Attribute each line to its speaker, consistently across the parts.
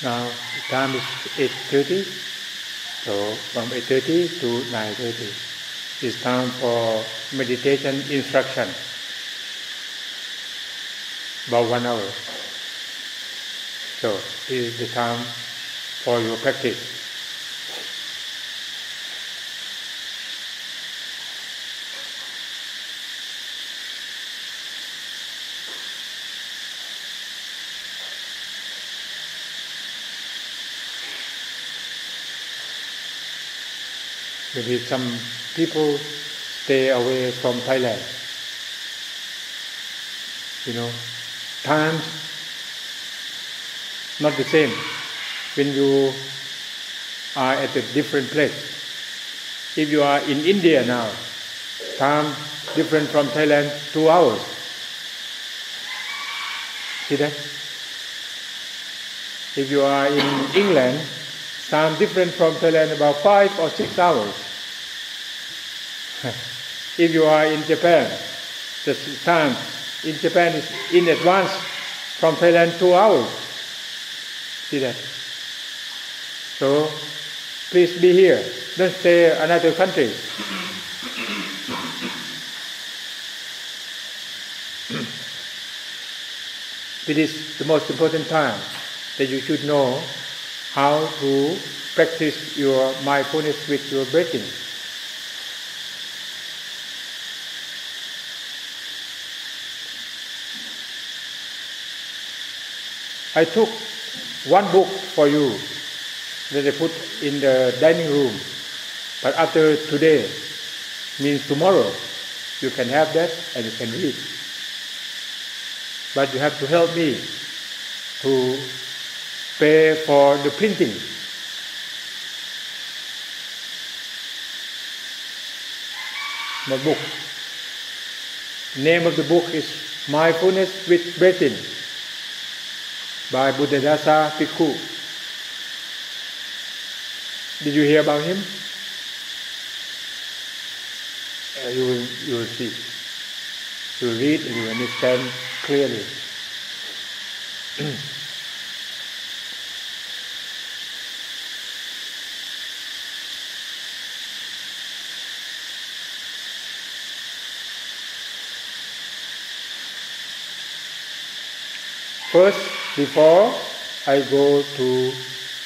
Speaker 1: Now the time is 8:30, so from 8:30 to 9:30 is time for meditation instruction, about 1 hour. So this is the time for your practice. Maybe some people stay away from Thailand. Times not the same when you are at a different place. If you are in India now, time different from Thailand 2 hours. See that? If you are in England, time different from Thailand about 5 or 6 hours. If you are in Japan, the time in Japan is in advance from Thailand 2 hours. See that? So please be here. Don't stay another country. It is the most important time that you should know how to practice your mindfulness with your breathing. I took one book for you that I put in the dining room, but after today, means tomorrow, you can have that and you can read. But you have to help me to pay for the printing. My book. Name of the book is Mindfulness with Breathing by Buddhadasa Bhikkhu. Did you hear about him? You will see. You will read and you will understand clearly. First, before I go to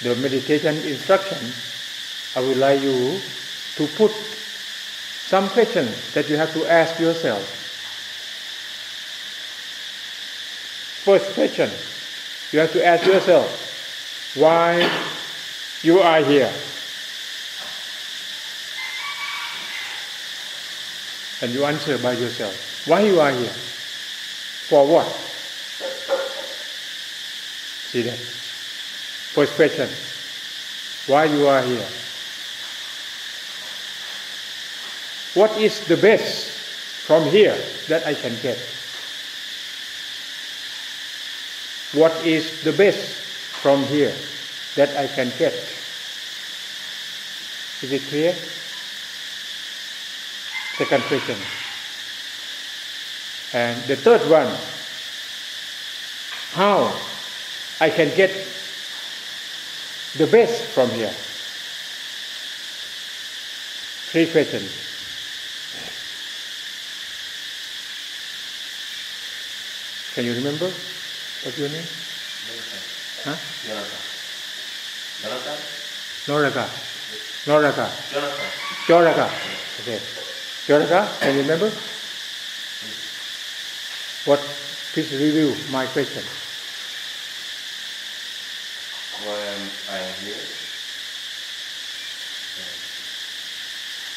Speaker 1: the meditation instruction, I would like you to put some questions that you have to ask yourself. First question, you have to ask yourself, why you are here? And you answer by yourself. Why you are here? For what? See that? First question, why you are here? What is the best from here that I can get? What is the best from here that I can get? Is it clear? Second question. And the third one, how I can get the best from here? 3 questions. Can you remember? What's your name? Huh?
Speaker 2: Jonathan.
Speaker 1: Noraka. Noraka.
Speaker 2: Jonathan.
Speaker 1: Joraka. Okay. Joraka, can you remember? What? Please review my question.
Speaker 2: Why am I here?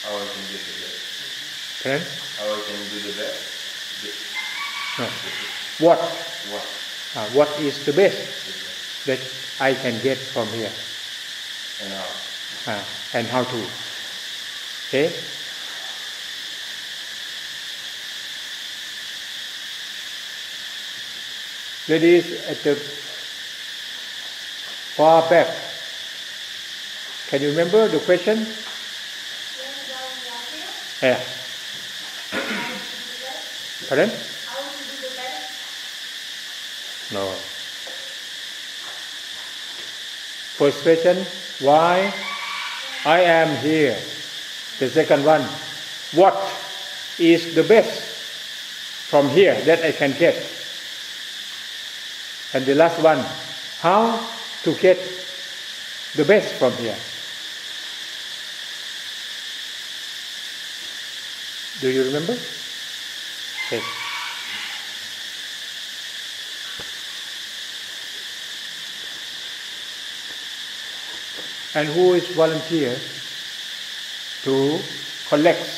Speaker 2: How I can do the best?
Speaker 1: Then?
Speaker 2: How I can do the best?
Speaker 1: No. What?
Speaker 2: What?
Speaker 1: What is the best that I can get from here?
Speaker 2: And how?
Speaker 1: And how to? Okay? Ladies at the far back, can you remember the question? Yeah. Pardon? First question, why I am here. The second one, what is the best from here that I can get? And the last one, how to get the best from here. Do you remember? Yes. And who is volunteer to collect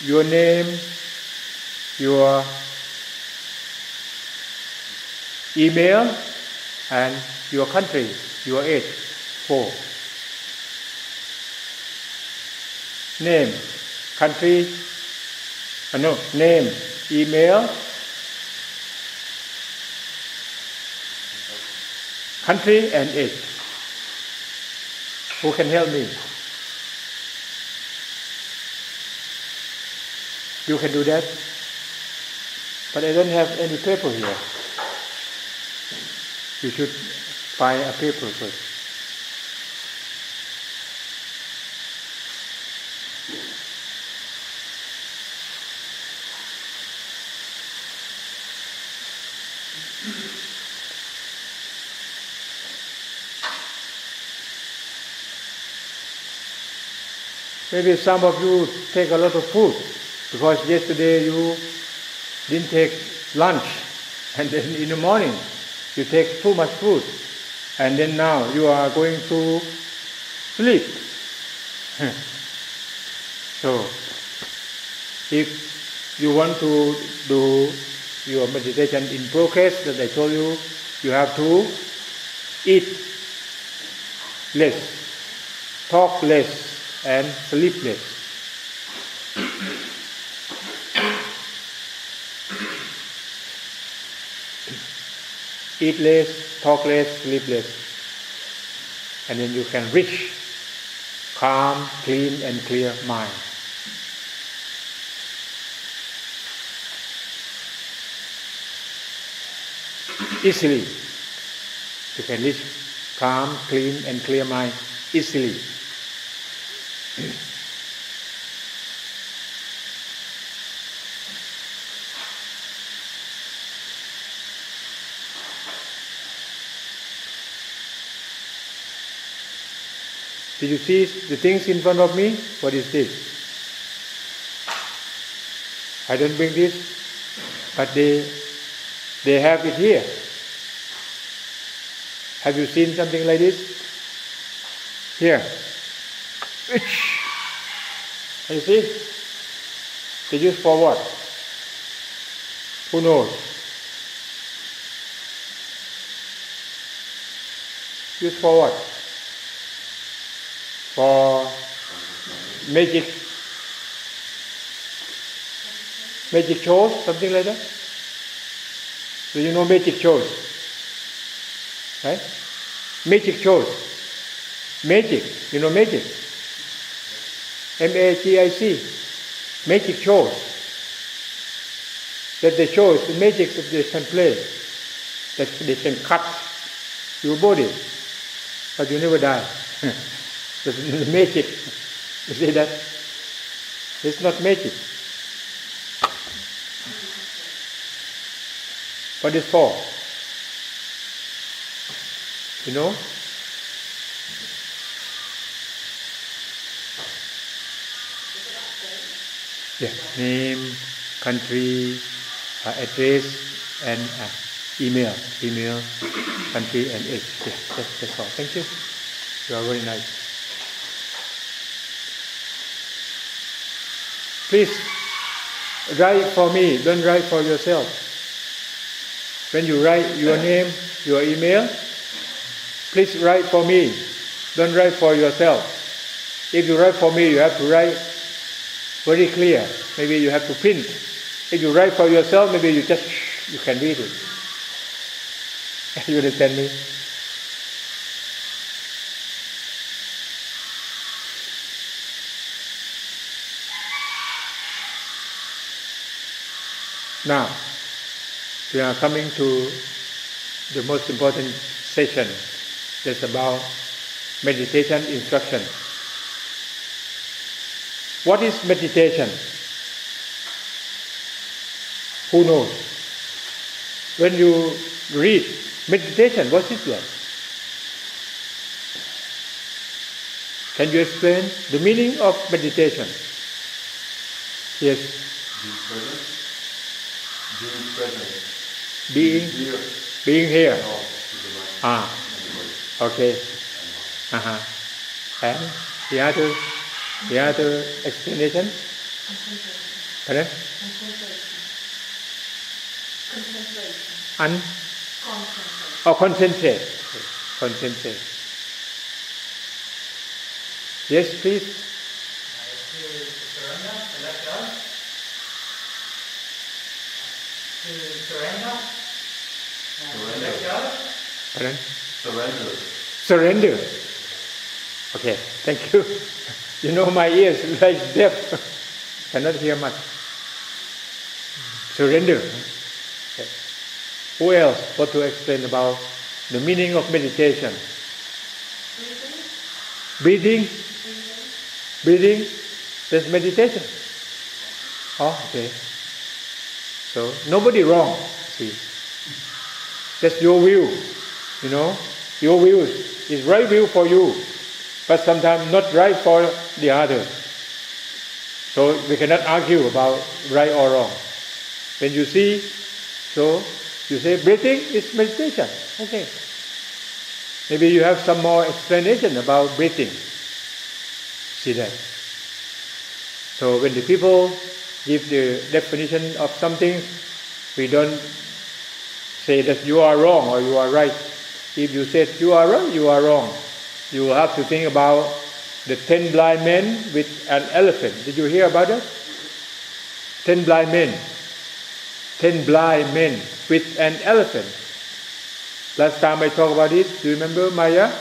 Speaker 1: your name, your email, and your country, your age? 4. Name, country, name, email, country, and age. Who can help me? You can do that, but I don't have any paper here. You should find a paper first. Maybe some of you take a lot of food because yesterday you didn't take lunch, and then in the morning you take too much food, and then now you are going to sleep. So, if you want to do your meditation in progress that I told you, you have to eat less, talk less, and sleep less. Eat less, talk less, sleep less. And then you can reach calm, clean, and clear mind. Easily. You can reach calm, clean, and clear mind easily. Did you see the things in front of me? What is this? I don't bring this, but they have it here. Have you seen something like this? Here. You see? They use for what? Who knows? Use for what? For magic shows, something like that? Do you know magic shows? Right? Magic shows. Magic, you know magic? M-A-G-I-C. Magic shows. That they show the magic that they can play. That they can cut your body, but you never die. The magic. You see that? It's not magic. What is for? You know? Yeah. Name, country, address, and email, country, and age. Yeah, that's all. Thank you. You are very nice. Please write for me. Don't write for yourself. When you write your name, your email, please write for me. Don't write for yourself. If you write for me, you have to write very clear. Maybe you have to print. If you write for yourself, maybe you can read it. You understand me? Now, we are coming to the most important session That's about meditation instruction. What is meditation? Who knows? When you read meditation, what is that? Can you explain the meaning of meditation? Yes.
Speaker 2: Being present.
Speaker 1: Being here.
Speaker 2: No,
Speaker 1: Okay. And the other explanation? Pardon? Concentrate. Concentrate. Yes, please.
Speaker 3: To surrender and let go. To surrender and let go.
Speaker 1: Pardon?
Speaker 2: Surrender.
Speaker 1: Okay, thank you. You know my ears like deaf. Cannot hear much. Surrender. Okay. Who else want to explain about the meaning of meditation? Breathing. Breathing. That's meditation. Oh, okay. So nobody wrong. See, that's your view. You know, your view is right view for you, but sometimes not right for the others. So we cannot argue about right or wrong. When you see, so you say breathing is meditation. Okay. Maybe you have some more explanation about breathing. See that. So when the people give the definition of something, we don't say that you are wrong or you are right. If you said you are right, you are wrong. You will have to think about the 10 blind men with an elephant. Did you hear about that? 10 blind men. 10 blind men with an elephant. Last time I talked about it, do you remember, Maya?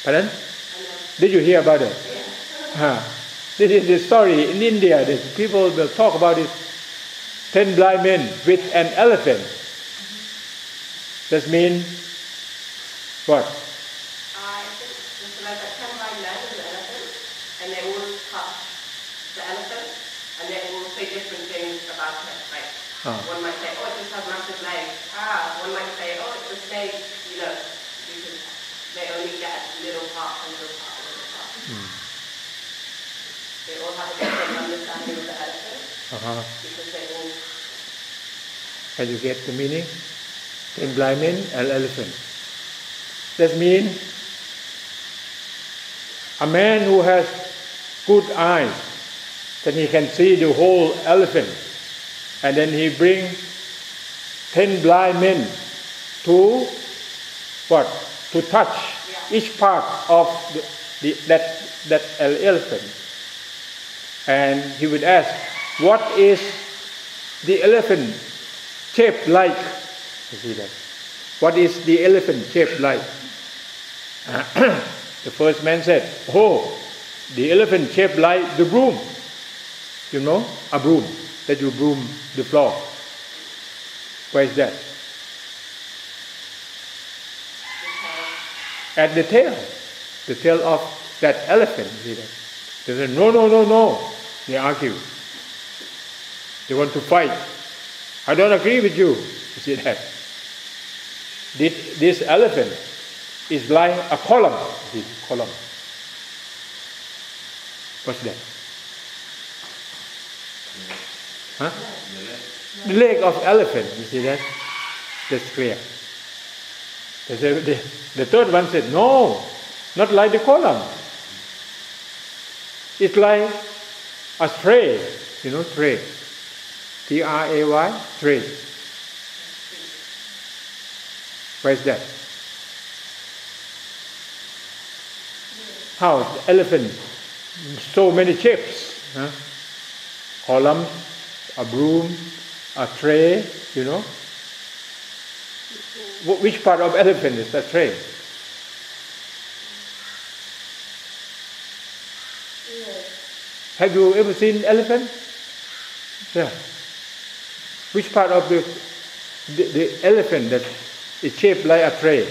Speaker 1: Pardon? Did you hear about it? This is the story in India that people will talk about it. 10 blind men with an elephant. That means what?
Speaker 4: I think it's like a 10 blind men with an elephant, and they all touch the elephant, and they all say different things about it. Like one might say, "Oh, it just has massive legs." One might say, "Oh, it's a snake," because they only get little part, a little part, a little part. They all have a different understanding of the elephant because they all.
Speaker 1: Can you get the meaning? 10 blind men and elephant. That means a man who has good eyes, then he can see the whole elephant, and then he bring 10 blind men to what? To touch each part of that elephant, and he would ask, "What is the elephant shaped like?" You see that? What is the elephant shaped like? The first man said, "Oh, the elephant shaped like the broom. You know, a broom that you broom the floor." Where is that? At the tail of that elephant. You see that? They said, "No. They argue. They want to fight. I don't agree with you." You see that? This elephant is like a column. This column. What's that? Huh? The leg of elephant. You see that? That's clear. The third one said, "No, not like the column. It's like a tray. You know, tray. T-R-A-Y, tray. Where is that? How? The elephant, so many shapes. Huh? Column, a broom, a tray, you know. Which part of elephant is that tray? Have you ever seen elephant? Yeah. Which part of the elephant that It's shaped like a tray.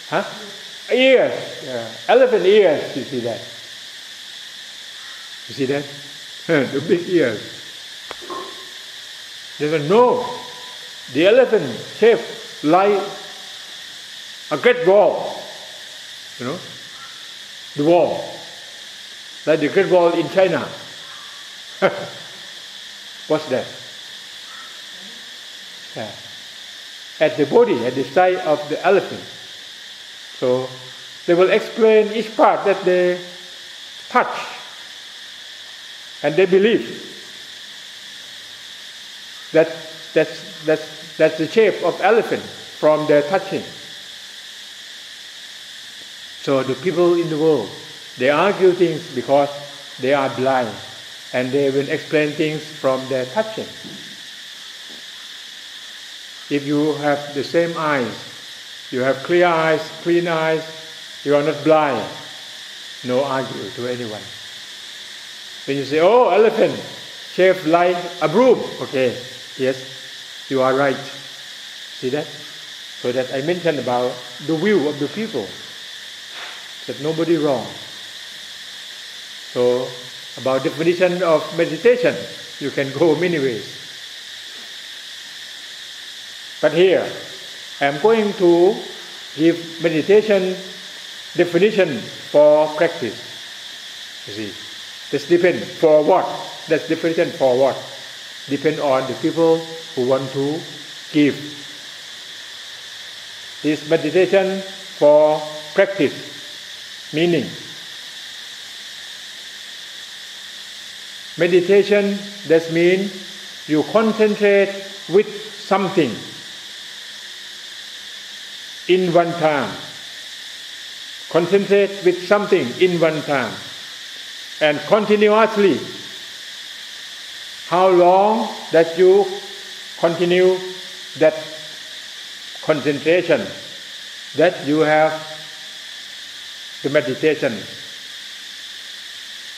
Speaker 1: Huh? Ears. Yeah. Elephant ears. You see that? You see that? The big ears. They said, no. The elephant shaped like a great wall. You know? The wall. Like the Great Wall in China. What's that? Yeah. At the body, at the side of the elephant. So they will explain each part that they touch and they believe that that's the shape of elephant from their touching. So the people in the world, they argue things because they are blind and they will explain things from their touching. If you have the same eyes, you have clear eyes, clean eyes, you are not blind, no argue to anyone. When you say, oh, elephant, shaped like a broom, okay, yes, you are right. See that? So that I mentioned about the view of the people, that nobody wrong. So, about definition of meditation, you can go many ways. But here, I am going to give meditation definition for practice. You see, this depends for what? That's definition for what? Depend on the people who want to give. This meditation for practice, meaning meditation, that means you concentrate with something in one time. Concentrate with something in one time. And continuously. How long that you continue that concentration, that you have the meditation.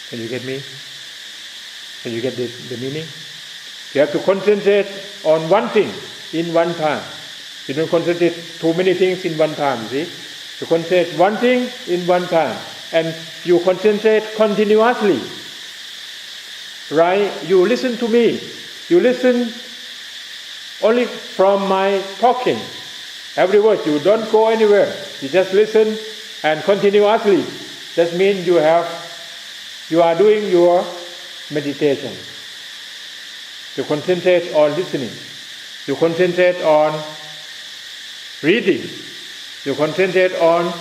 Speaker 1: Can you get me? Can you get the meaning? You have to concentrate on one thing in one time. You don't concentrate too many things in one time, you see? You concentrate one thing in one time. And you concentrate continuously. Right? You listen to me. You listen only from my talking. Every word, you don't go anywhere. You just listen and continuously. That means you are doing your meditation. You concentrate on listening. You concentrate on reading. You concentrate on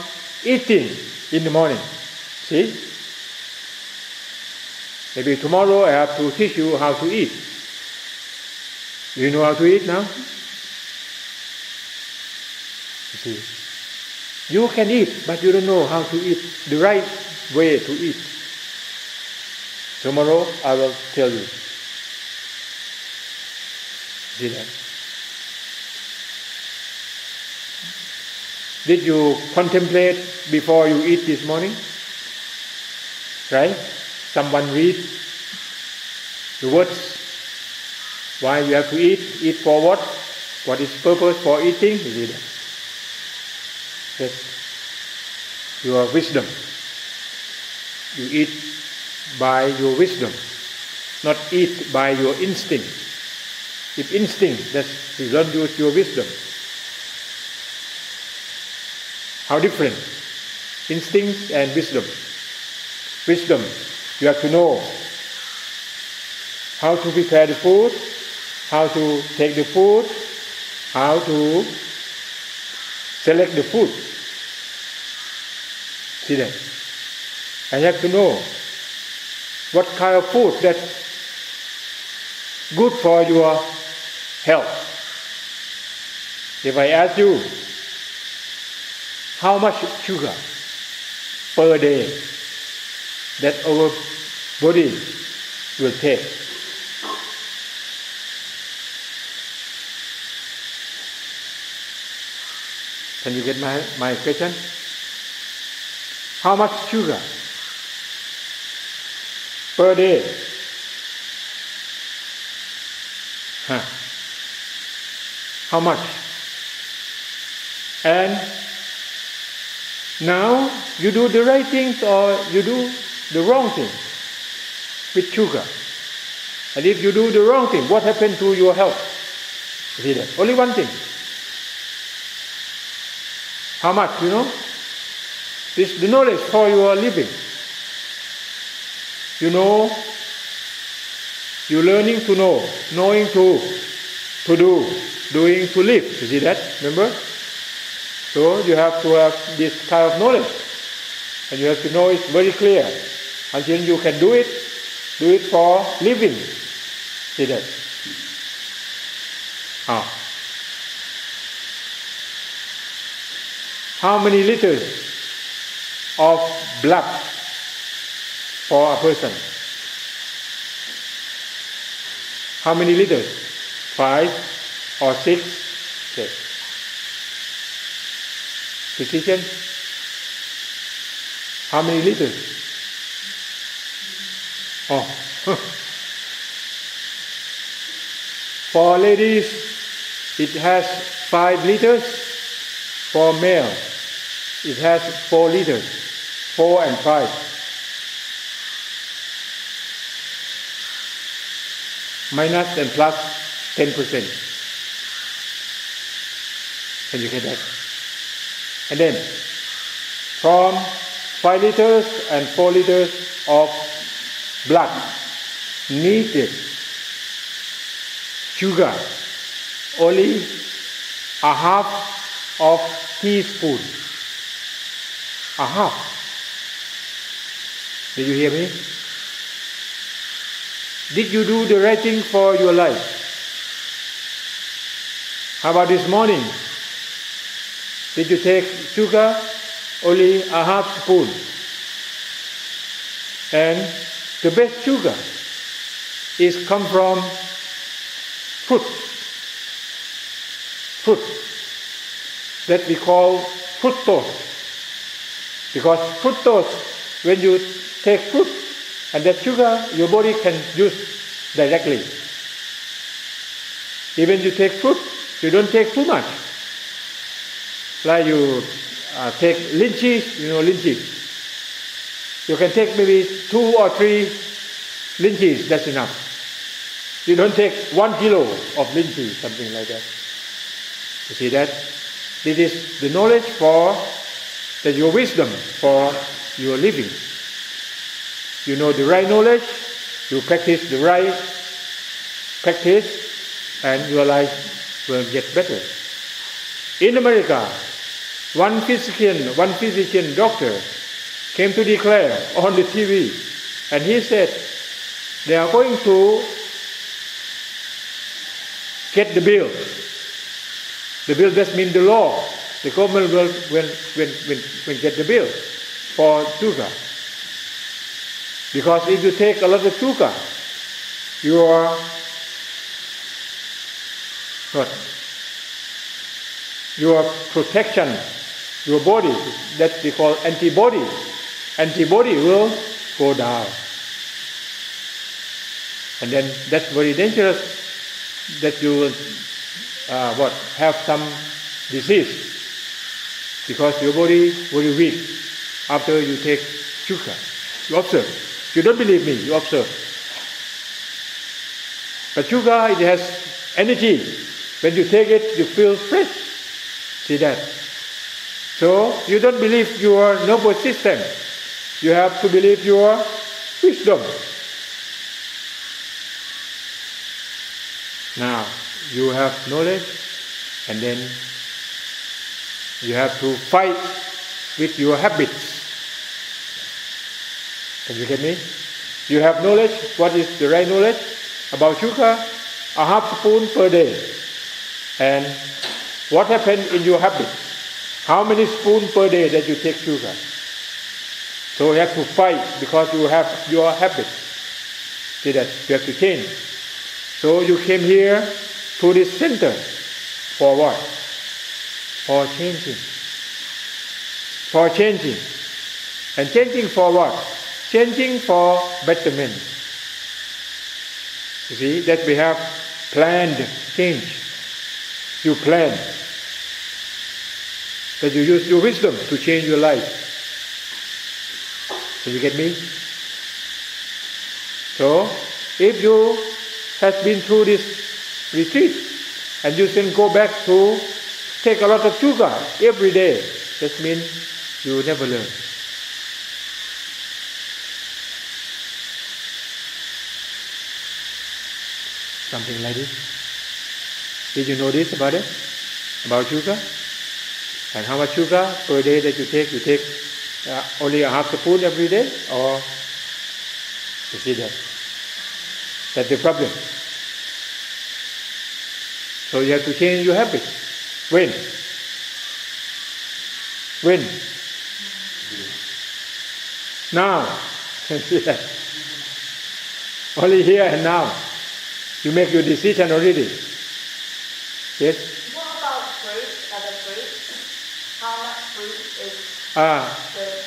Speaker 1: eating in the morning. See? Maybe tomorrow I have to teach you how to eat. Do you know how to eat now? You see? You can eat, but you don't know how to eat, the right way to eat. Tomorrow I will tell you. See that? Did you contemplate before you eat this morning? Right? Someone read the words. Why you have to eat? Eat for what? What is purpose for eating? You see that? That's your wisdom. You eat by your wisdom, not eat by your instinct. If instinct, that you don't use your wisdom. How different? Instinct and wisdom. Wisdom, you have to know how to prepare the food, how to take the food, how to select the food. See that? I have to know what kind of food that's good for your health. If I ask you, how much sugar per day that our body will take? Can you get my question? How much sugar per day? How much? And now you do the right things or you do the wrong thing with sugar. And if you do the wrong thing, what happened to your health? You see that? Only one thing. How much, you know? It's the knowledge for your living. You know, you're learning to know, knowing to do, doing to live. You see that? Remember? So you have to have this kind of knowledge. And you have to know it very clear. Until you can do it for living. See that? How many liters of blood for a person? How many liters? 5 or 6? Okay. Physician? How many liters? Oh. For ladies, it has 5 liters. For male, it has 4 liters. 4 and 5. Minus and plus 10%. Can you get that? And then, from 5 liters and 4 liters of blood needed sugar, only a half of teaspoon. A half. Did you hear me? Did you do the right thing for your life? How about this morning? Did you take sugar? Only a half spoon. And the best sugar is come from fruit. Fruit. That we call fructose. Because fructose, when you take fruit, and that sugar, your body can use directly. Even you take fruit, you don't take too much. Like you take lychees, you know lychees. You can take maybe 2 or 3 lychees, that's enough. You don't take 1 kilo of lychees, something like that. You see that? This is the knowledge for your wisdom for your living. You know the right knowledge, you practice the right practice, and your life will get better. In America, one physician doctor came to declare on the TV, and he said they are going to get the bill. The bill does mean the law. The government will get the bill for sugar. Because if you take a lot of sugar, your protection, your body, that we call antibody will go down. And then that's very dangerous, that you will have some disease, because your body very weak after you take sugar. You observe. You don't believe me, you observe. But sugar, it has energy. When you take it, you feel fresh. See that? So, you don't believe your nervous system. You have to believe your wisdom. Now, you have knowledge, and then you have to fight with your habits. Can you get me? You have knowledge. What is the right knowledge about sugar? A half spoon per day. And what happened in your habit? How many spoons per day that you take sugar? So you have to fight because you have your habit. See that? You have to change. So you came here to this center for what? For changing. For changing. And changing for what? Changing for betterment. You see that we have planned change. You plan. That you use your wisdom to change your life. Can you get me? So, if you have been through this retreat and you then go back to take a lot of sugar every day, that means you never learn. Something like this. Did you know this about it? About sugar? And how much sugar per day that you take? You take only a half spoon every day? Or you see that? That's the problem. So you have to change your habit. When? When? Now. Only here and now. You make your decision already. Yes?
Speaker 4: What about fruit, other fruits? How much fruit is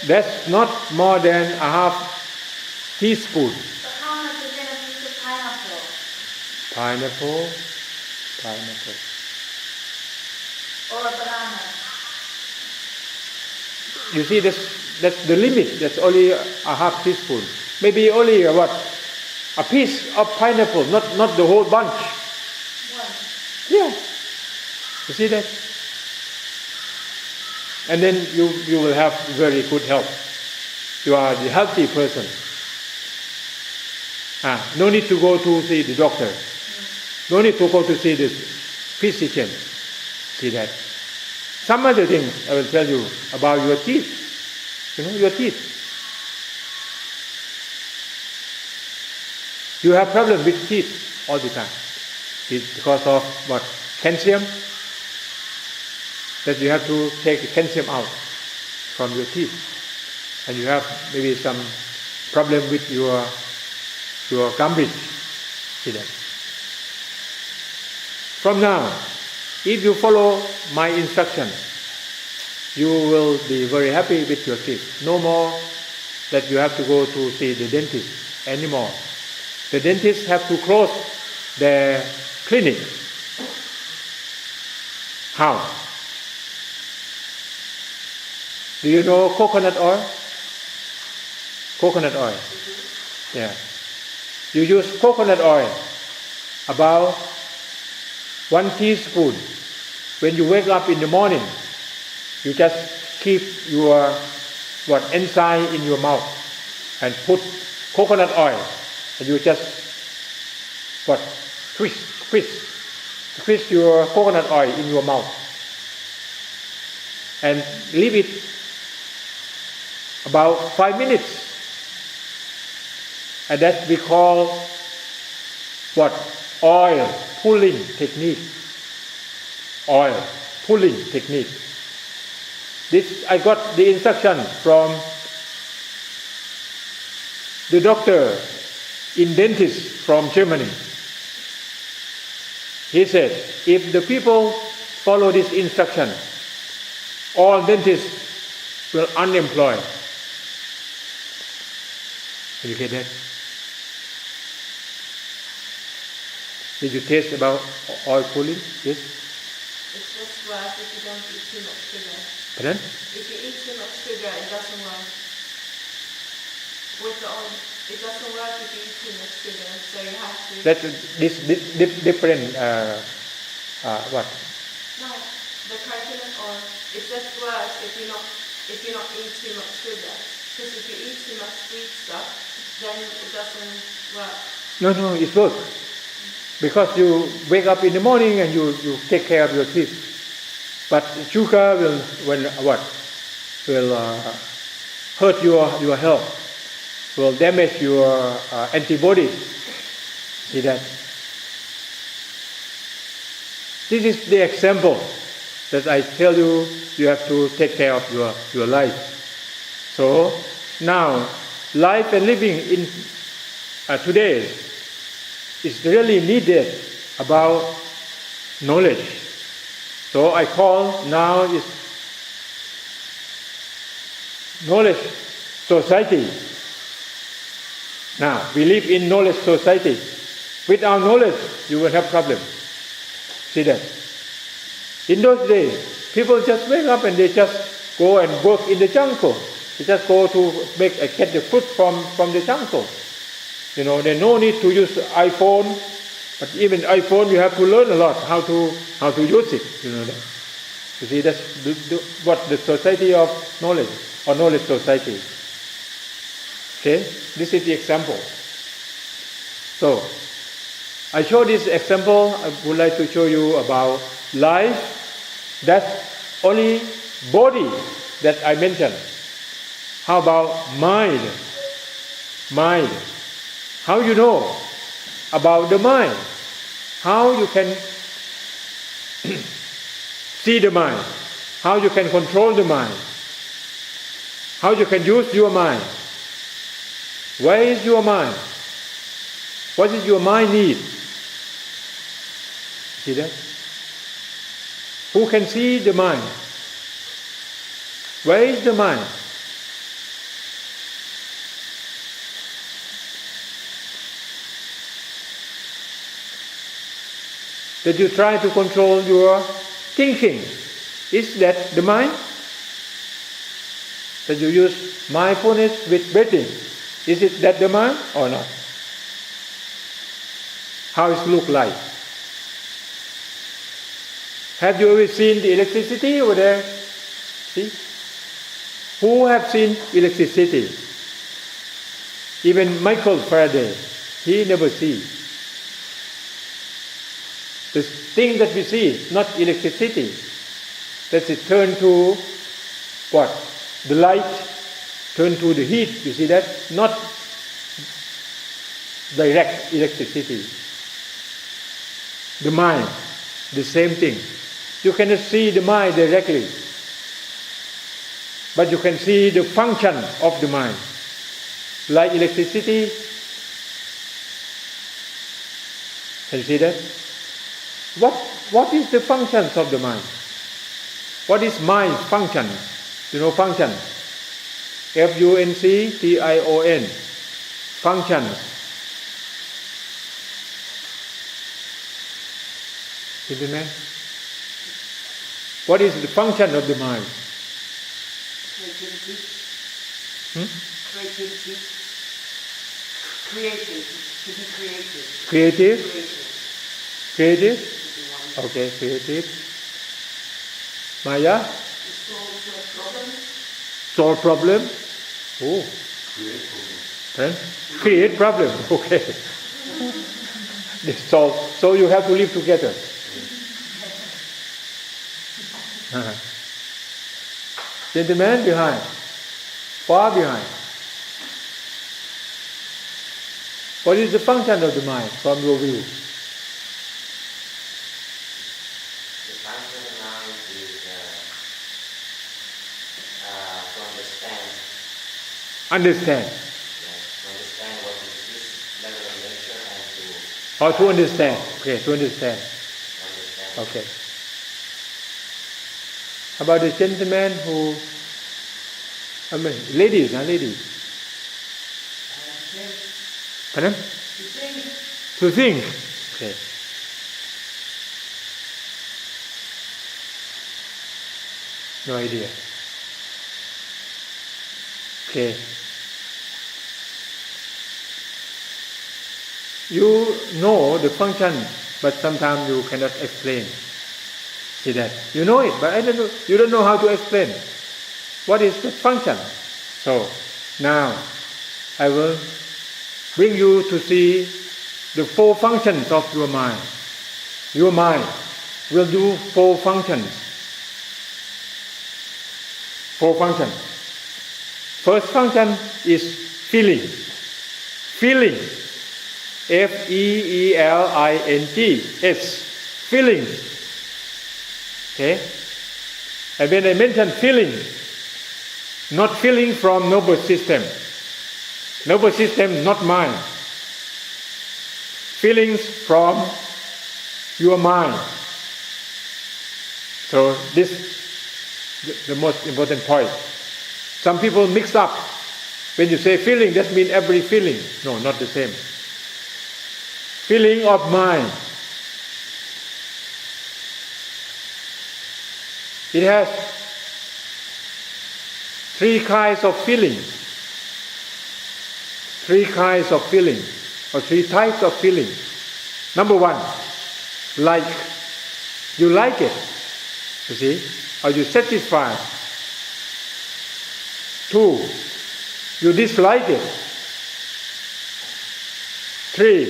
Speaker 1: that's not more than a half teaspoon.
Speaker 4: But how much is in a piece of
Speaker 1: Pineapple.
Speaker 4: or a banana?
Speaker 1: You see, that's the limit. That's only a half teaspoon. Maybe only a piece of pineapple, not the whole bunch.
Speaker 4: One.
Speaker 1: Yeah. You see that? And then you will have very good health. You are the healthy person. No need to go to see the doctor. No need to go to see the physician. See that? Some other things I will tell you about your teeth. Your teeth. You have problem with teeth all the time. It's because of what? Calcium? That you have to take the calcium out from your teeth. And you have maybe some problem with your gum bridge. See that? From now, if you follow my instruction, you will be very happy with your teeth. No more that you have to go to see the dentist anymore. The dentists have to close their clinic. How? Do you know coconut oil? Coconut oil. Yeah. You use coconut oil about 1 teaspoon. When you wake up in the morning, you just keep your enzyme in your mouth and put coconut oil, and you just twist your coconut oil in your mouth and leave it about 5 minutes. And that we call oil pulling technique. Oil pulling technique. This I got the instruction from the doctor in dentist from Germany. He said, if the people follow this instruction, all dentists will unemployed. Did you get that? Did you taste about oil pulling? Yes?
Speaker 4: It's just worse if you don't eat too much sugar.
Speaker 1: Pardon?
Speaker 4: If you eat too much sugar, it doesn't work. With the oil, it doesn't work if you eat too much sugar, so you have to...
Speaker 1: That's different, what?
Speaker 4: No, the coconut oil, it's just worse if you not eat too much sugar. Because if you eat too much sweet stuff, then it doesn't work.
Speaker 1: No, it works. Because you wake up in the morning and you take care of your teeth. But sugar will hurt your health, will damage your antibodies. See that? This is the example that I tell you. You have to take care of your life. So now, life and living in today is really needed about knowledge. So I call now is knowledge society. Now we live in knowledge society. Without knowledge, you will have problems. See that? In those days, people just wake up and they just go and work in the jungle. They just go to get the fruit from the jungle. There's no need to use iPhone, but even iPhone you have to learn a lot how to use it. You see, that's what the society of knowledge or knowledge society. Okay, this is the example. So, I show this example. I would like to show you about life. That's only body that I mentioned. How about mind? Mind. How you know about the mind? How you can see the mind? How you can control the mind? How you can use your mind? Where is your mind? What is your mind need? See that? Who can see the mind? Where is the mind? That you try to control your thinking. Is that the mind? That you use mindfulness with breathing. Is it that the mind or not? How it look like? Have you ever seen the electricity over there? See? Who have seen electricity? Even Michael Faraday, he never see. The thing that we see is not electricity. That it turn to what? The light turn to the heat. You see that? Not direct electricity. The mind, the same thing. You cannot see the mind directly, but you can see the function of the mind. Like electricity, can you see that? What is the functions of the mind? What is mind function? Function. F-U-N-C-T-I-O-N. Functions. Gentlemen, what is the function of the mind?
Speaker 4: Creativity.
Speaker 1: Creativity.
Speaker 4: Creative. To be creative.
Speaker 1: Creative? Creative? Okay, creative. Maya? Solve problem. Oh. Create problem. Okay. So you have to live together. Gentleman behind. Far behind. What is the function of the mind from your view?
Speaker 3: The function of the mind is to understand.
Speaker 1: Understand.
Speaker 3: Yes, to understand what is this level of nature and to...
Speaker 1: Or to understand. Okay, to understand.
Speaker 3: Understand.
Speaker 1: Okay. How about the gentleman who... ladies. Pardon? To think. Okay. No idea. Okay. You know the function, but sometimes you cannot explain. See that? You know it, but you don't know how to explain. What is the function? So, now, I will bring you to see the 4 functions of your mind. Your mind will do 4 functions. 4 functions. First function is feeling. Feeling. F-E-E-L-I-N-G. Feeling. Okay? And when I mention feeling, not feeling from nervous system. Nervous system, not mind. Feelings from your mind. So this is the most important point. Some people mix up. When you say feeling, that means every feeling. No, not the same. Feeling of mind. It has three kinds of feeling. Three kinds of feeling, or three types of feeling. Number one, like. You like it, you see, or you satisfied. Two, you dislike it. Three,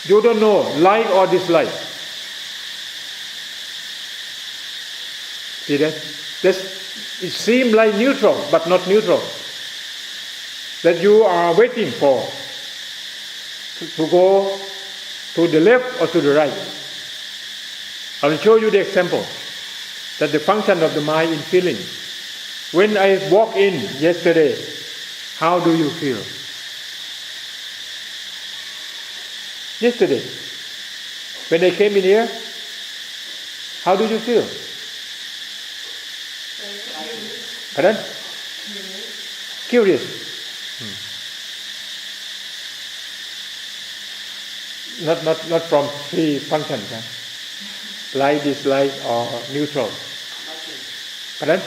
Speaker 1: you don't know, like or dislike. See that? It seems like neutral, but not neutral. That you are waiting for to go to the left or to the right. I will show you the example. That the function of the mind in feeling. When I walked in yesterday, how do you feel? Yesterday, when I came in here, how do you feel? Pardon? Curious. Not from three functions. Like, dislike, or neutral. Pardon?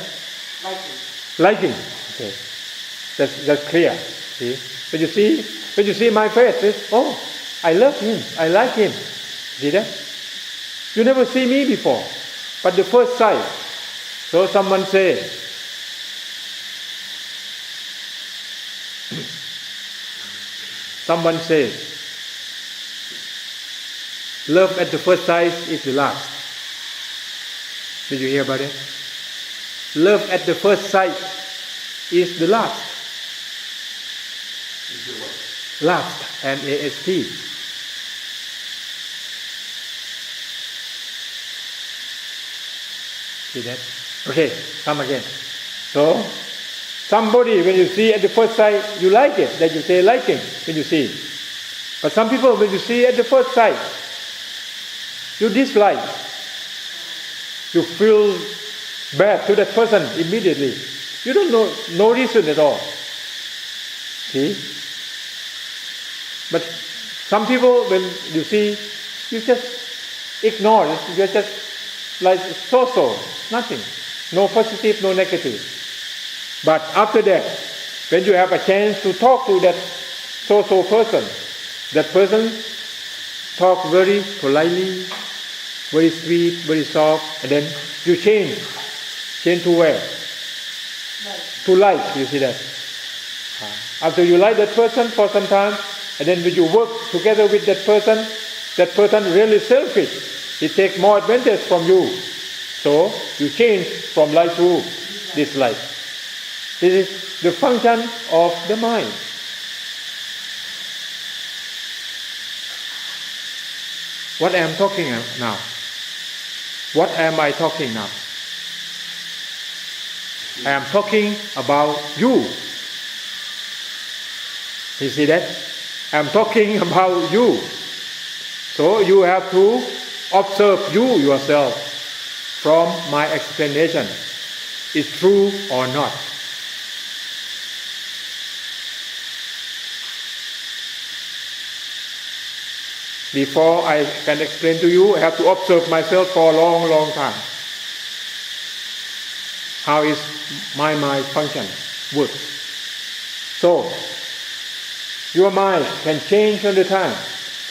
Speaker 1: Liking. Okay. That's clear. See? When you see my face, oh, I love him, I like him. See that? You never see me before. But the first sight, so someone say, love at the first sight is the last. Did you hear about it? Love at the first sight is the last.
Speaker 2: Is the what?
Speaker 1: Last, L-A-S-T. See that? Okay, come again. So, somebody, when you see at the first sight, you like it, that you say liking when you see. But some people, when you see at the first sight, you dislike. You feel bad to that person immediately. You don't know, no reason at all. See? But some people, when you see, you just ignore it. You just like so-so, nothing. No positive, no negative. But after that, when you have a chance to talk to that so-so person, that person talk very politely, very sweet, very soft, and then you change. Change to where? To like, you see that. After you like that person for some time, and then when you work together with that person really selfish. He takes more advantage from you. So you change from like to dislike. This is the function of the mind. What am I talking now? What am I talking now? I am talking about you. You see that? I am talking about you. So you have to observe you yourself from my explanation. Is true or not? Before I can explain to you, I have to observe myself for a long, long time. How is my mind function, work? So, your mind can change all the time,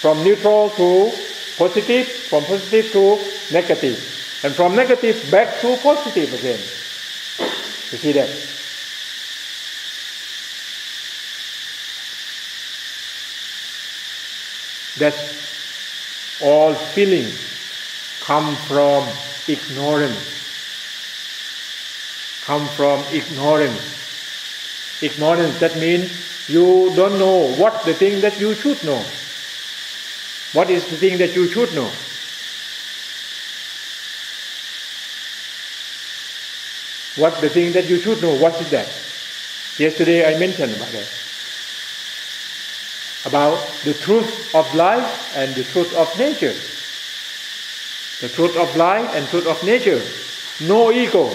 Speaker 1: from neutral to positive, from positive to negative, and from negative back to positive again. You see that? That all feelings come from ignorance. Come from ignorance. Ignorance, that means you don't know what the thing that you should know. What is the thing that you should know? What the thing that you should know, what is that? Yesterday I mentioned about that. About the truth of life and the truth of nature. The truth of life and truth of nature. No ego.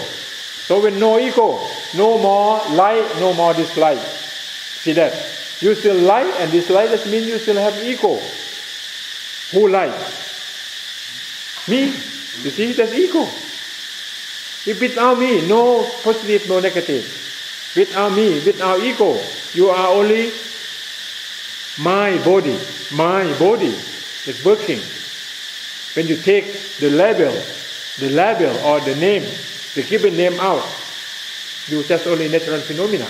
Speaker 1: So when no ego, no more like, no more dislike. See that? You still like and dislike, that means you still have ego. Who like? Me. You see, that's ego. If without me, no positive, no negative. Without me, without ego, you are only my body. My body is working. When you take the label or the name, the given name out, you just only natural phenomena.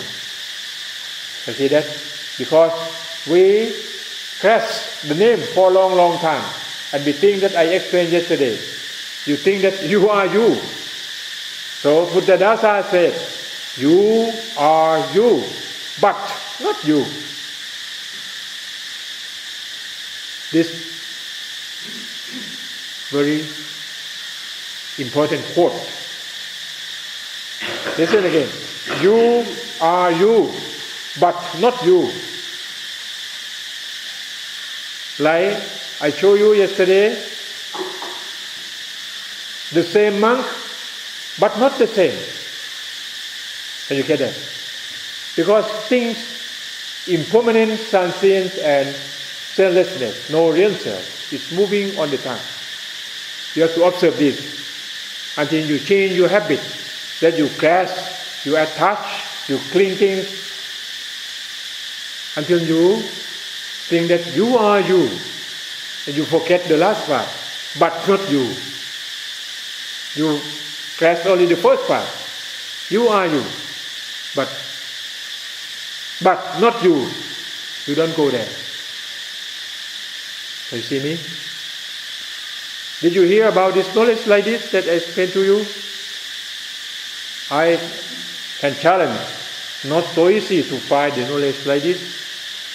Speaker 1: You see that? Because we grasp the name for a long time, and we think that I explained yesterday. You think that you are you. So Buddhadasa said, you are you, but not you. This very important quote. Listen again. You are you, but not you. Like I showed you yesterday, the same monk, but not the same. Can you get that? Because things, impermanent, transient, and selflessness, no real self, is moving on the time. You have to observe this until you change your habit, that you grasp, you attach, you cling things, until you think that you are you, and you forget the last part, but not you. You grasp only the first part. You are you, but not you. You don't go there. Can you see me? Did you hear about this knowledge like this that I explained to you? I can challenge, not so easy to find the knowledge like this.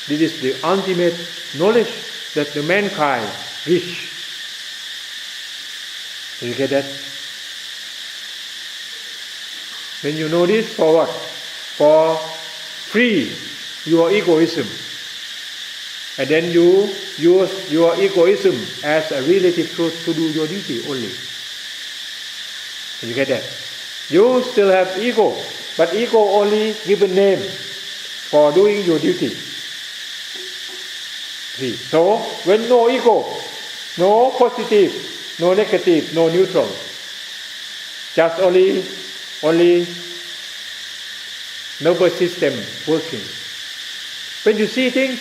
Speaker 1: This is the ultimate knowledge that the mankind reach. Did you get that? When you know this, for what? For free your egoism. And then you use your egoism as a relative truth to do your duty only. Can you get that? You still have ego, but ego only given name for doing your duty. See? So, when no ego, no positive, no negative, no neutral, just only nervous system working. When you see things,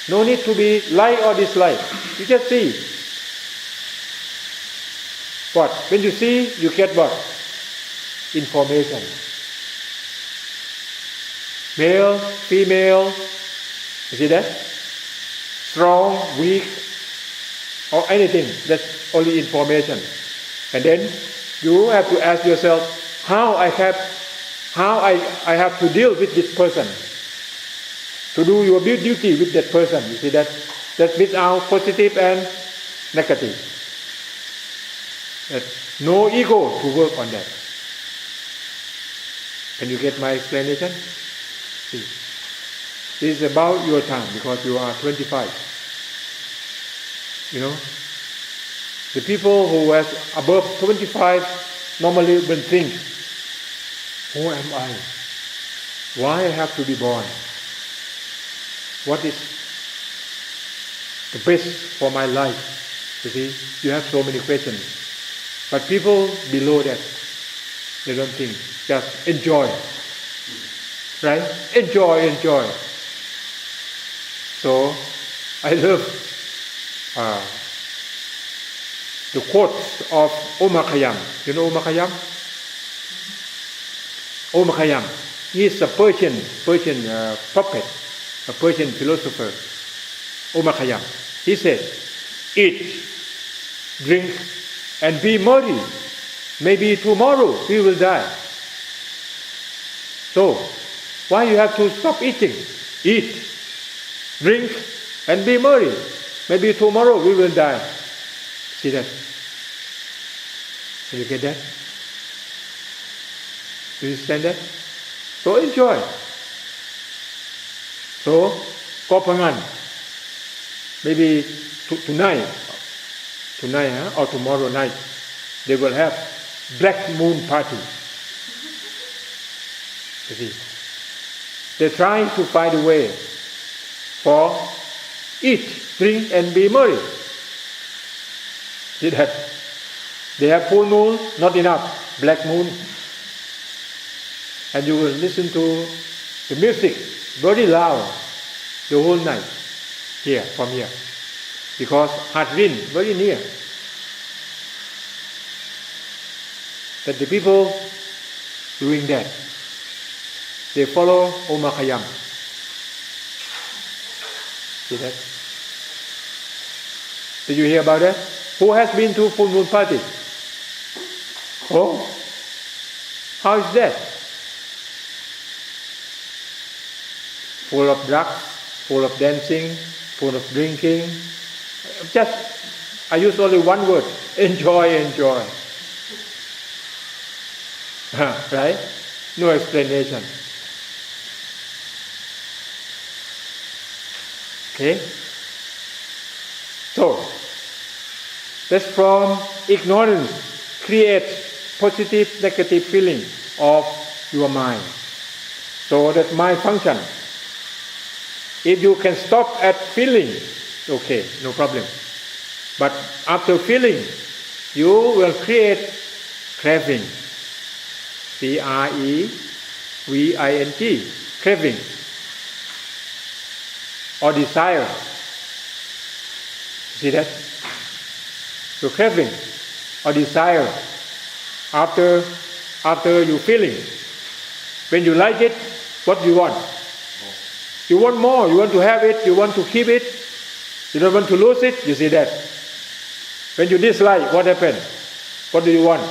Speaker 1: no need to be like or dislike. You just see. What? When you see, you get what? Information. Male, female, you see that? Strong, weak, or anything. That's only information. And then you have to ask yourself, how I have to deal with this person, to do your duty with that person. You see that? That's without positive and negative. That's no ego to work on that. Can you get my explanation? See, this is about your time because you are 25. You know, the people who are above 25 normally will think, who am I? Why I have to be born? What is the best for my life? You see, you have so many questions. But people below that, they don't think. Just enjoy. Right? Enjoy. So, I love the quotes of Omar Khayyam. You know Omar Khayyam? Omar Khayyam. He is a Persian prophet, a Persian philosopher. Omar Khayyam. He said, eat, drink, and be merry. Maybe tomorrow we will die. So, why you have to stop eating? Eat, drink, and be merry. Maybe tomorrow we will die. See that? Can you get that? Do you understand that? So enjoy. So, go Phangan. Maybe tonight, or tomorrow night, they will have black moon party. You see, they're trying to find a way for eat, drink, and be merry. See that? They have full moon, not enough, black moon. And you will listen to the music very loud the whole night, here, from here. Because Hat Rin, very near. That the people doing that, they follow Omakayam. See that? Did you hear about that? Who has been to full moon party? Oh, how is that? Full of drugs, full of dancing, full of drinking. I use only one word: enjoy, enjoy. Right? No explanation. Okay? So, that's from ignorance creates positive, negative feeling of your mind. So that mind function. If you can stop at feeling, okay, no problem. But after feeling, you will create craving. C-R-E-V-I-N-G, craving. Or desire. See that? So craving or desire after you feeling. When you like it, what do you want? You want more, you want to have it, you want to keep it, you don't want to lose it, you see that. When you dislike, what happens? What do you want?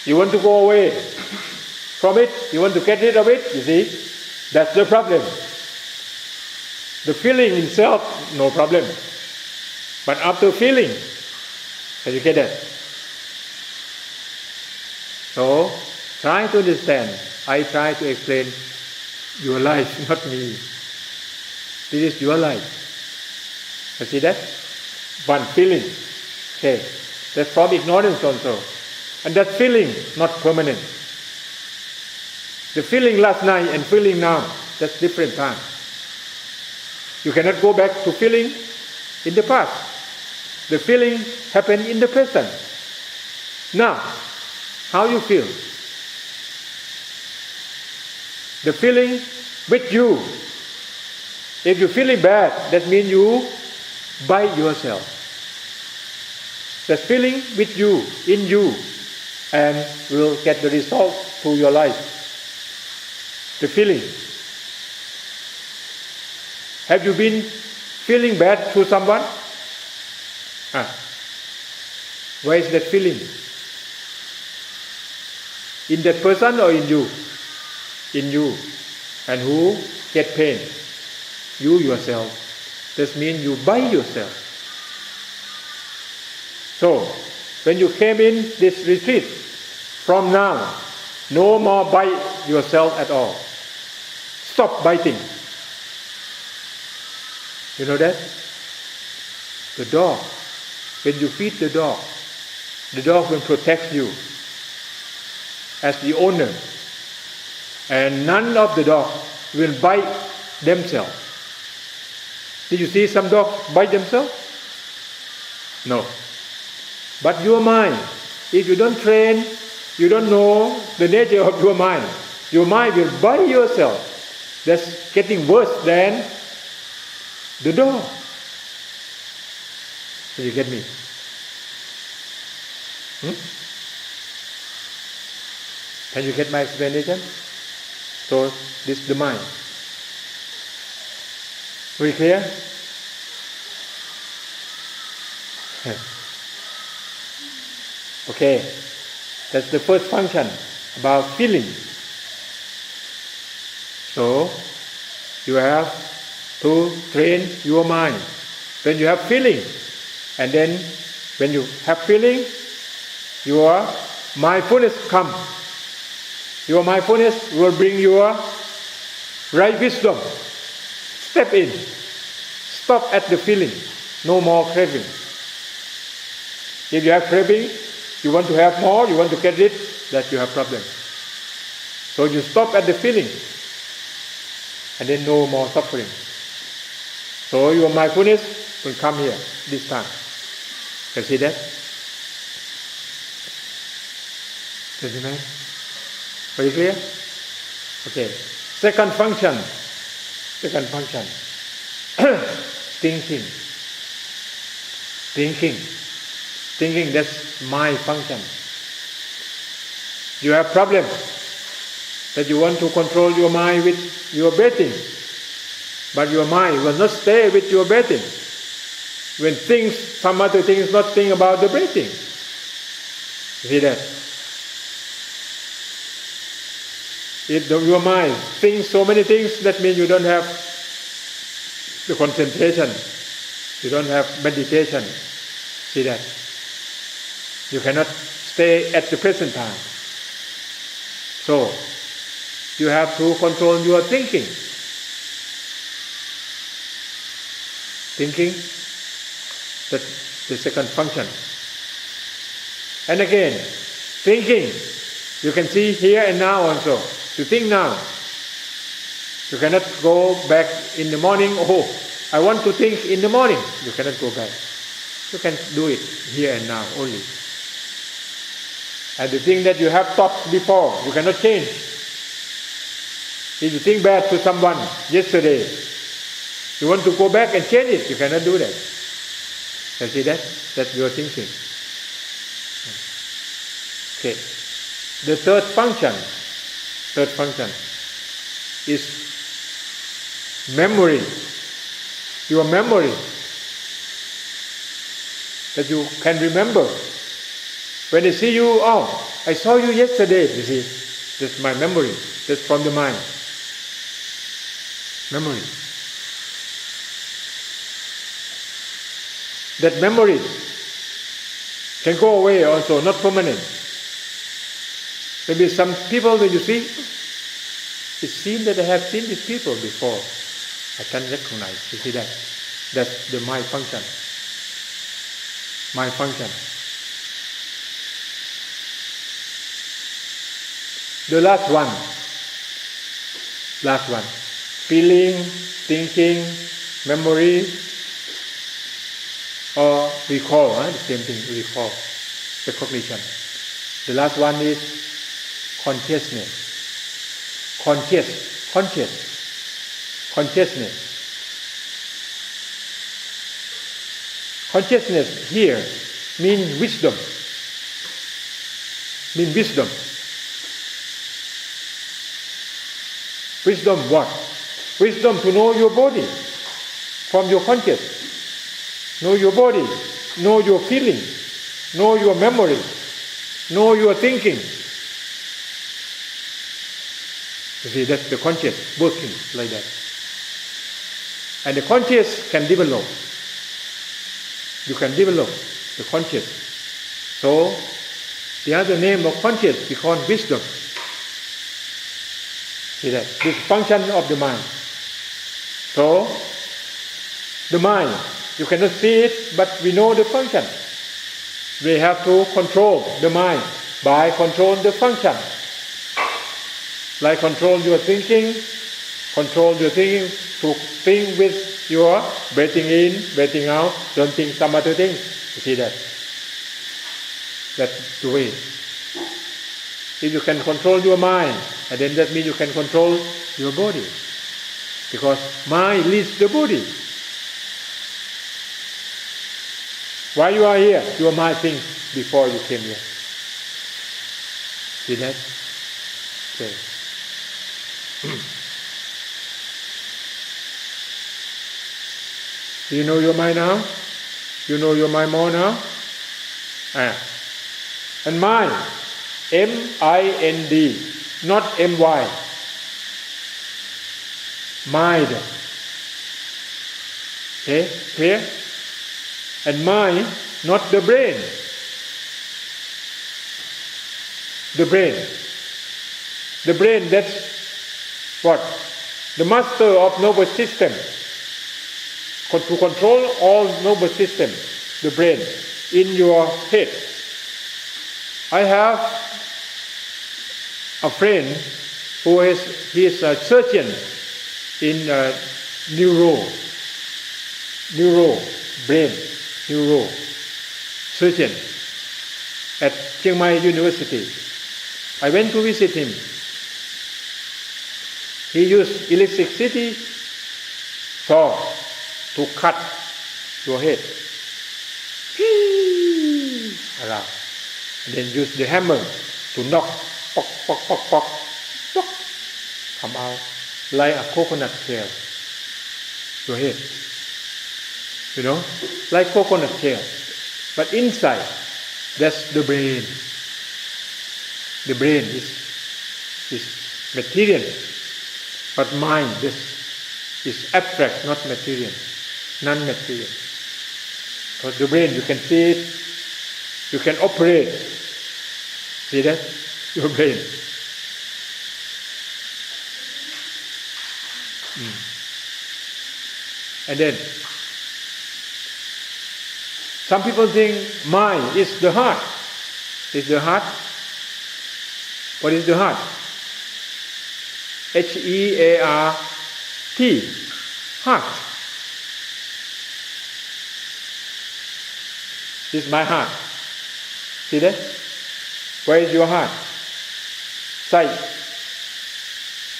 Speaker 1: You want to go away from it, you want to get rid of it, you see. That's the problem. The feeling itself, no problem. But after feeling, can you get that? So, try to understand. I try to explain your life, not me. This is your life. You see that? One feeling. Okay. That's from ignorance also. And that feeling, not permanent. The feeling last night and feeling now, that's different time. You cannot go back to feeling in the past. The feeling happened in the present. Now, how you feel? The feeling with you. If you're feeling bad, that means you bite yourself. That feeling with you, in you, and will get the result to your life. The feeling. Have you been feeling bad to someone? Where is that feeling? In that person or in you? In you. And who get pain? You yourself. That means you bite yourself. So, when you came in this retreat, from now, no more bite yourself at all. Stop biting. You know that? The dog. When you feed the dog will protect you as the owner. And none of the dogs will bite themselves. Did you see some dogs bite themselves? No. But your mind, if you don't train, you don't know the nature of your mind will bite yourself. That's getting worse than the dog. Do you get me? Can you get my explanation? So, this is the mind. Very clear? Okay. That's the first function about feeling. So, you have to train your mind. When you have feeling, and then when you have feeling, your mindfulness comes. Your mindfulness will bring your right wisdom. Step in. Stop at the feeling. No more craving. If you have craving, you want to have more, you want to get it, that you have problem. So you stop at the feeling, and then no more suffering. So your mindfulness will come here this time. Can you see that? Does it make? Very clear? Okay. Second function. Thinking. Thinking, that's my function. You have problem that you want to control your mind with your breathing, but your mind will not stay with your breathing. When some other things, not think about the breathing. You see that? If your mind thinks so many things, that means you don't have the concentration. You don't have meditation. See that? You cannot stay at the present time. So, you have to control your thinking. Thinking, that's the second function. And again, thinking, you can see here and now also. You think now. You cannot go back in the morning, I want to think in the morning. You cannot go back. You can do it here and now only. And the thing that you have thought before, you cannot change. If you think bad to someone yesterday, you want to go back and change it, you cannot do that. You see that? That's your thinking. Okay. The third function is memory. Your memory. That you can remember. When I see you, I saw you yesterday, you see. That's my memory. That's from the mind. Memory. That memory can go away also, not permanent. Maybe some people when you see, it seems that I have seen these people before. I can recognize. You see that? That's the mind function. Mind function. The last one. Feeling, thinking, memory, or recall. The same thing, recall, recognition. The last one is consciousness. Consciousness. Consciousness here means wisdom. Wisdom what? Wisdom to know your body from your conscious. Know your body, know your feeling, know your memory, know your thinking. You see, that's the conscious working like that. And the conscious can develop. You can develop the conscious. So, the other name of conscious is called wisdom. See that? This function of the mind. So, the mind, you cannot see it, but we know the function. We have to control the mind by controlling the function. Like control your thinking to think with your breathing in, breathing out, don't think some other thing. You see that? That's the way. If you can control your mind, and then that means you can control your body. Because mind leads the body. Why you are here? Your mind thinks before you came here. See that? Okay. Do you know your mind now? You know your mind more now? And mind, M-I-N-D, not M-Y. Mind. Okay, clear? And mind, not the brain. The brain, that's what? The master of nervous system. To control all nervous system, the brain, in your head. I have a friend who is a surgeon in brain surgeon at Chiang Mai University. I went to visit him. He used electricity saw to cut your head. Around. And then use the hammer to knock, pok, pok, pok, pok, pok, come out like a coconut shell. Your head. You know, like coconut shell. But inside, that's the brain. The brain is material. But mind, this is abstract, not material. Non-material. So the brain, you can see it. You can operate. See that? Your brain. And then, some people think mind is the heart. Is the heart? What is the heart? H-E-A-R-T. Heart. This is my heart. See that? Where is your heart? Sight.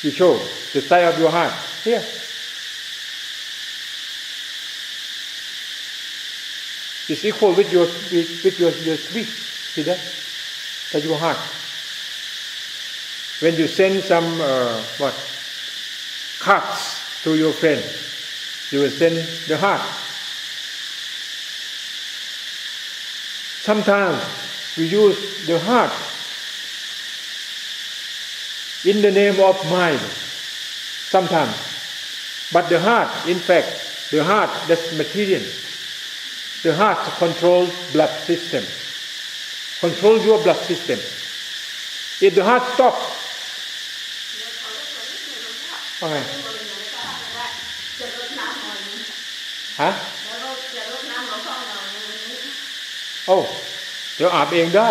Speaker 1: You show the sight of your heart. Here. It's equal with your speech. See that? That's your heart. When you send some cards to your friend, you will send the heart. Sometimes we use the heart in the name of mind. Sometimes. But the heart, in fact, the heart, that's material. The heart controls blood system. Controls your blood system. If the heart stops, okay. Hả? Oh, เดี๋ยวอาบเองได้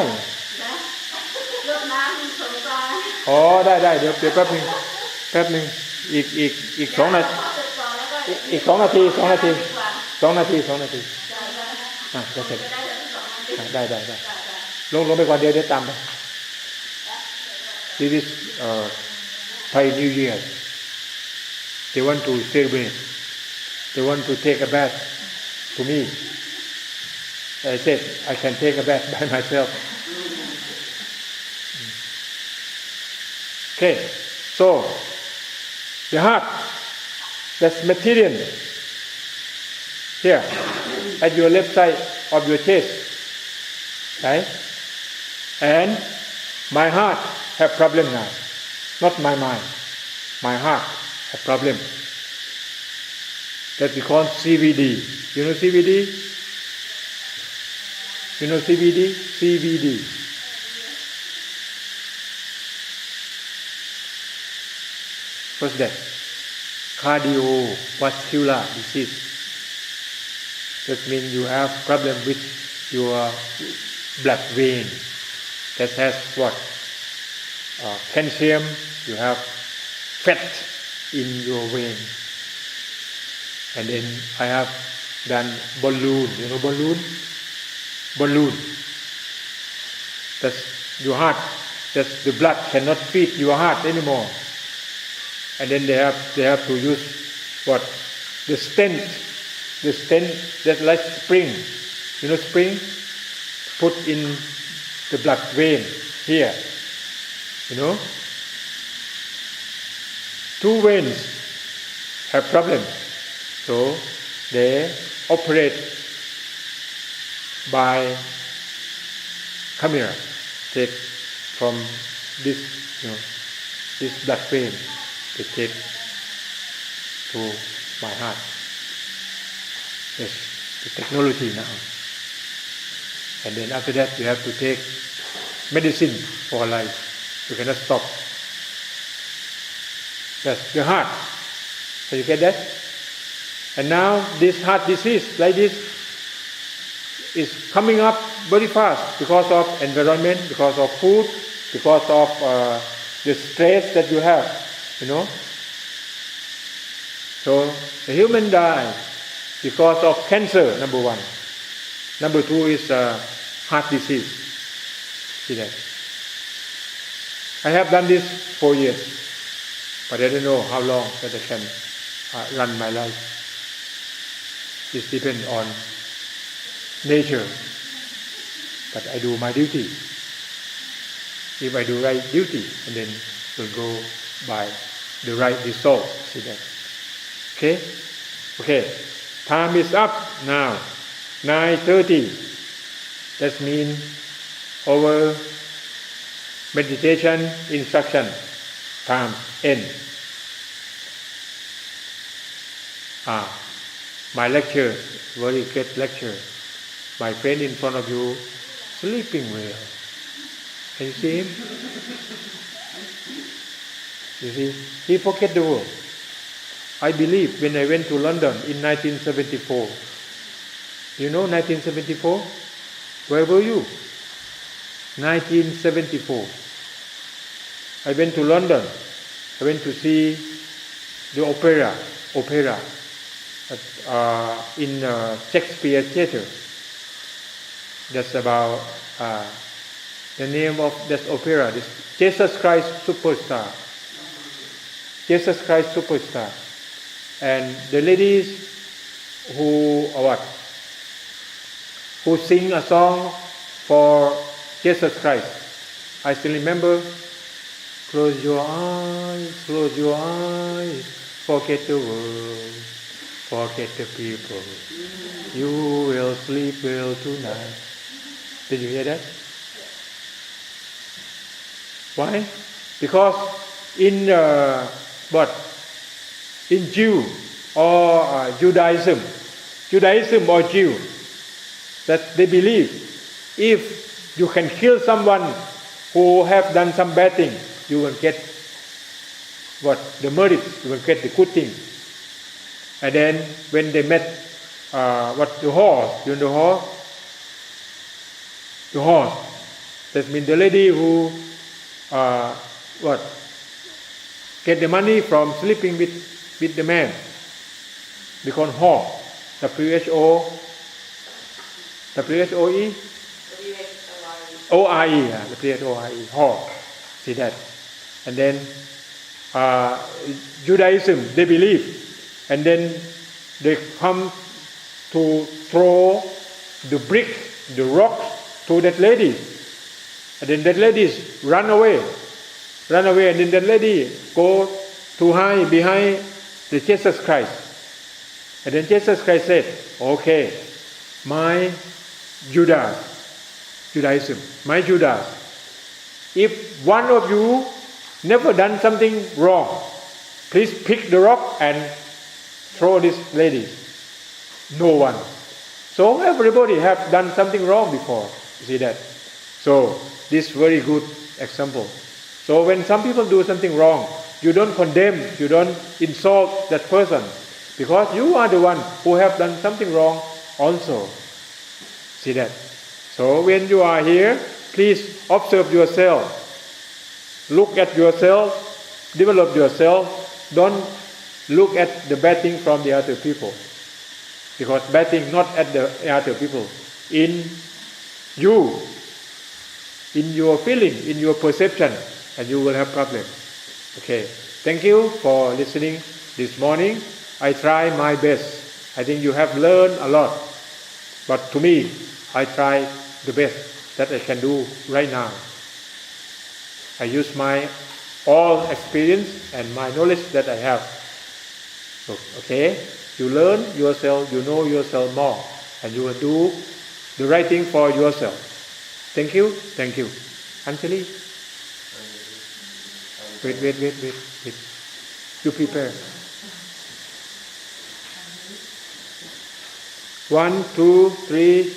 Speaker 1: อ๋อได้เดี๋ยวแป๊บนึงอีก2 นาทีอีก2 นาทีจะเสร็จได้ลงไปก่อนเดี๋ยวตามไป This is Thai New Year. They want to celebrate. They want to take a bath to me. I said, I can take a bath by myself. Okay, so the heart, that's material. Here, at your left side of your chest. Right? And my heart have problem now. Not my mind. My heart have problem. That we call CVD. You know CVD? You know CVD? CVD. What's that? Cardiovascular disease. That means you have problem with your blood vein. That has what? Calcium. You have fat in your vein. And then I have done balloon. You know balloon? Balloon. That's your heart. That's the blood cannot feed your heart anymore. And then they have to use what? The stent. The stent that's like spring. You know spring? Put in the blood vein here. You know? 2 veins have problem. So they operate by camera. Take from this, this blood vein. They take to my heart. Yes, the technology now. And then after that you have to take medicine for life. You cannot stop. That's the heart. So you get that? And now this heart disease like this is coming up very fast because of environment, because of food, because of the stress that you have, So the human die because of cancer, number 1. Number 2 is heart disease. See that? I have done this 4 years, but I don't know how long that I can run my life. It depends on nature, but I do my duty. If I do right duty, and then will go by the right result. See that? Okay? Okay. Time is up now. 9:30. That means our meditation instruction time end. My lecture, very good lecture. My friend in front of you, sleeping well. Can you see him? You see, he forget the world. I believe when I went to London in 1974. You know 1974? Where were you? 1974. I went to London. I went to see the opera in Shakespeare Theatre. That's about the name of that opera. This Jesus Christ Superstar. Jesus Christ Superstar. And the ladies who sing a song for Jesus Christ. I still remember. Close your eyes, forget the world, forget the people. You will sleep well tonight. Did you hear that? Why? Because in Jew or Judaism or Jew, that they believe if you can kill someone who have done some bad thing, you will get the merit, you will get the good thing. And then when they met the horse, you know the horse, that means the lady who get the money from sleeping with the man, because horse, W-H-O-E? O-R-E, W-H-O-R-E, horse. See that? And then Judaism, they believe. And then they come to throw the brick, the rock to that lady. And then that lady run away. And then that lady go to hide behind the Jesus Christ. And then Jesus Christ said, okay, my Judaism, my Judas, if one of you never done something wrong, please pick the rock and throw this lady. No one. So everybody have done something wrong before. You see that? So this very good example. So when some people do something wrong, you don't condemn, you don't insult that person, because you are the one who have done something wrong also. See that? So when you are here, please observe yourself. Look at yourself, develop yourself. Don't look at the bad thing from the other people. Because bad thing not at the other people. In you, in your feeling, in your perception, and you will have problem. Okay. Thank you for listening this morning. I try my best. I think you have learned a lot. But to me, I try the best that I can do right now. I use my all experience and my knowledge that I have. So, okay, you learn yourself, you know yourself more, and you will do the right thing for yourself. Thank you. Anjali? Wait. You prepare. 1, 2, 3.